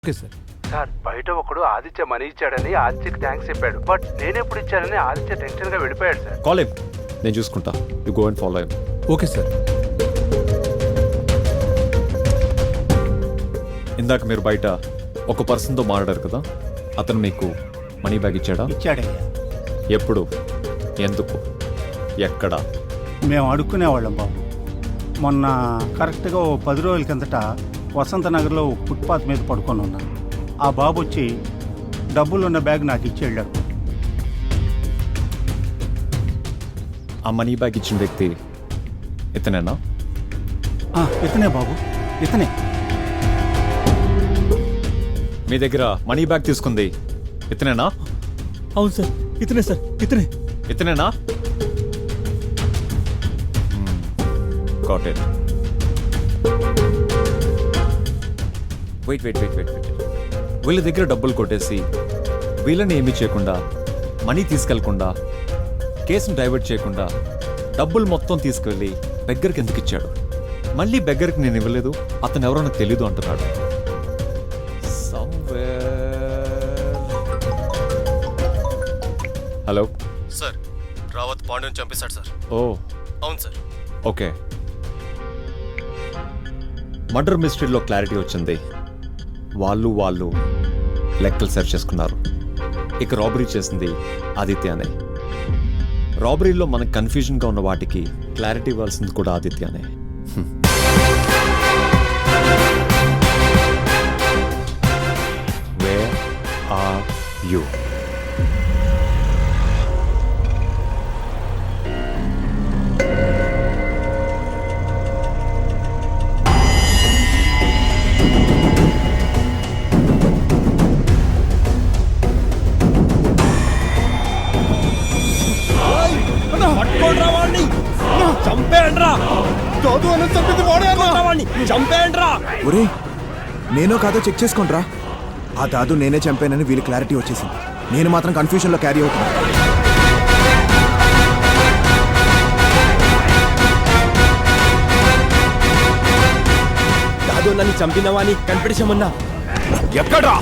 Okay sir. Sir బయట ఒకడు Aditya money ఇచ్చాడని ఆదిత్యకి థ్యాంక్స్ చెప్పాడు. బట్ నేనెప్పుడు ఇచ్చానని ఆదిత్య టెన్షన్ గా వెళ్ళిపోయాడు సార్. కాల్ హిమ్, నేను చూసుకుంటా. You go and follow him. Okay sir. ఇందాక మీరు బయట ఒక పర్సన్తో మాట్లాడారు కదా, అతను మీకు మనీ బ్యాగ్ ఇచ్చాడా? ఇచ్చాడయ్యా. ఎప్పుడు, ఎందుకు, ఎక్కడ? మేము అడుక్కునేవాళ్ళం బాబు. మొన్న కరెక్ట్గా ఓ 10 రోజుల కిందట వసంత నగర్లో ఫుట్పాత్ మీద పడుకొని ఉన్నాను. ఆ బాబు వచ్చి డబ్బులున్న బ్యాగ్ నాకు ఇచ్చి వెళ్ళాడు. ఆ మనీ బ్యాగ్ ఇచ్చిన వ్యక్తి ఇతనేనా? ఇతనే బాబు, ఇతనే. మీ దగ్గర మనీ బ్యాగ్ తీసుకుంది ఇతనేనా? అవును సార్, ఇతనే సార్, ఇతనే. ఇతనేనా? Got it. Wait wait wait wait wait వీళ్ళ దగ్గర డబ్బులు కొట్టేసి వీళ్ళని ఏమీ చేయకుండా, మనీ తీసుకెళ్లకుండా, కేసును డైవర్ట్ చేయకుండా డబ్బులు మొత్తం తీసుకెళ్ళి బెగ్గర్కి ఎందుకు ఇచ్చాడు? మళ్ళీ బెగ్గర్కి నేను ఇవ్వలేదు, అతను ఎవరో నాకు తెలీదు అంటున్నాడు. హలో సార్, రావత్ పాండ్యని చంపేశాడు సార్. ఓ అవును సార్. ఓకే, మర్డర్ మిస్టరీలో క్లారిటీ వచ్చింది. వాళ్ళు లెక్కలు సెర్చ్ చేసుకున్నారు. ఇక రాబరీ చేసింది ఆదిత్యనే. రాబరీలో మనకు కన్ఫ్యూజన్గా ఉన్న వాటికి క్లారిటీ ఇవ్వాల్సింది కూడా ఆదిత్యనే. Where are you? ఒరే, నేనో కాదో చెక్ చేసుకుంట్రా. ఆ దాదు నేనే చంపానని వీళ్ళు క్లారిటీ వచ్చేసింది. నేను మాత్రం కన్ఫ్యూజన్లో క్యారీ అవుతున్నా. దాదు నన్ను చంపినవా అని కనిపించమన్నా. ఎక్కడా?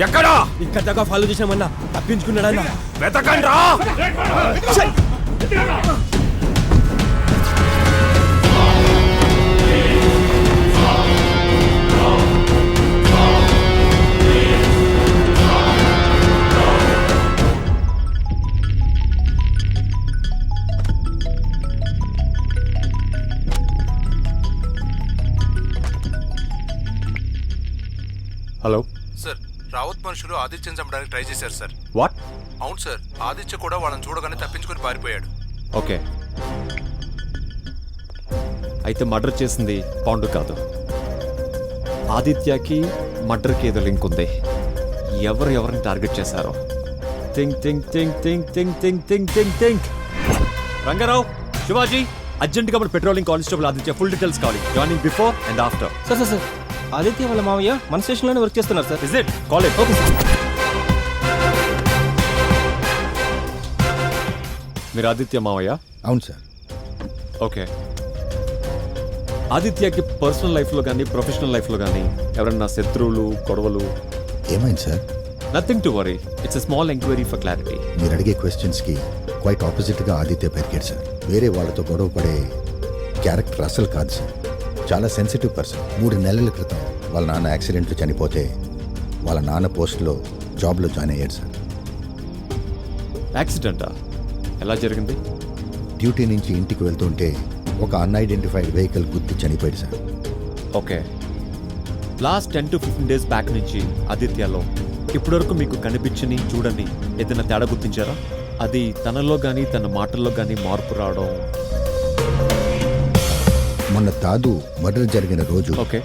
ఎక్కడా? ఇక్కడ దాకా ఫాలో చేసామన్నా, తప్పించుకున్నాడన్నా. వెతకండి రా. హలో సార్, రావత్ మనుషులు ఆదిత్యని చంపడానికి ట్రై చేశారు సార్. వాట్? అవును సార్, ఆదిత్య కూడా వాళ్ళని చూడగానే తప్పించుకొని పారిపోయాడు. ఓకే, అయితే మర్డర్ చేసింది పాండు కాదు. ఆదిత్యకి మర్డర్కి ఏదో లింక్ ఉంది. ఎవరిని టార్గెట్ చేశారో think think think think think think think think think Rangarao, Shivaji, అర్జెంట్గా మన patrolling constable Aditya full details కావాలి. Joining before and after. Sir, Aditya వాళ్ళ మామయ్య మన స్టేషన్లోనే వర్క్ చేస్తున్నారు sir. Is it? Call it. Okay sir. మీరు ఆదిత్య మావయ్య? అవును సార్. ఓకే, ఆదిత్యకి పర్సనల్ లైఫ్లో కానీ ప్రొఫెషనల్ లైఫ్లో కానీ ఎవరన్నా శత్రువులు, గొడవలు? ఏమైంది sir? Nothing to worry, it's a small enquiry for clarity. మీరు అడిగే క్వశ్చన్స్కి క్వైట్ ఆపోజిట్గా ఆదిత్య పెరిగాడు సార్. వేరే వాళ్ళతో గొడవ పడే క్యారెక్టర్ అసలు కాదు సార్. చాలా సెన్సిటివ్ పర్సన్. 3 నెలల క్రితం వాళ్ళ నాన్న యాక్సిడెంట్లో చనిపోతే వాళ్ళ నాన్న పోస్ట్లో జాబ్లో జాయిన్ అయ్యాడు సార్. యాక్సిడెంటా? ఎలా జరిగింది? డ్యూటీ నుంచి ఇంటికి వెళ్తుంటే ఒక అన్ఐడెంటిఫైడ్ వెహికల్ గుద్ది చనిపోయాడు sir. Okay, last 10 to 15 days back నుంచి ఆదిత్యలో ఇప్పటివరకు మీకు కనిపించని, చూడని ఏదైనా తేడా గుర్తించారా? అది తనలో కానీ తన మాటల్లో కానీ మార్పు రావడం? మొన్న దాదు మర్డర్ జరిగిన రోజు ఓకే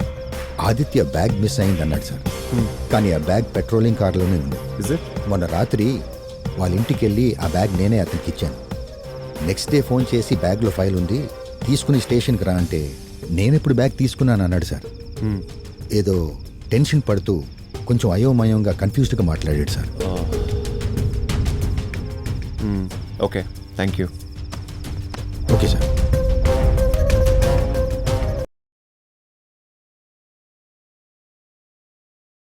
ఆదిత్య బ్యాగ్ మిస్ అయింది అన్నాడు సార్. కానీ ఆ బ్యాగ్ పెట్రోలింగ్ కార్లోనే ఉంది. Is it? మొన్న రాత్రి వాళ్ళ ఇంటికి వెళ్ళి ఆ బ్యాగ్ నేనే అతనికి ఇచ్చాను. నెక్స్ట్ డే ఫోన్ చేసి బ్యాగ్లో ఫైల్ ఉంది తీసుకుని స్టేషన్కి రా అంటే నేనెప్పుడు బ్యాగ్ తీసుకున్నాను అన్నాడు సార్. ఏదో టెన్షన్ పడుతూ కొంచెం అయోమయంగా కన్ఫ్యూజ్డ్గా మాట్లాడాడు sir. Okay, thank you. Okay sir.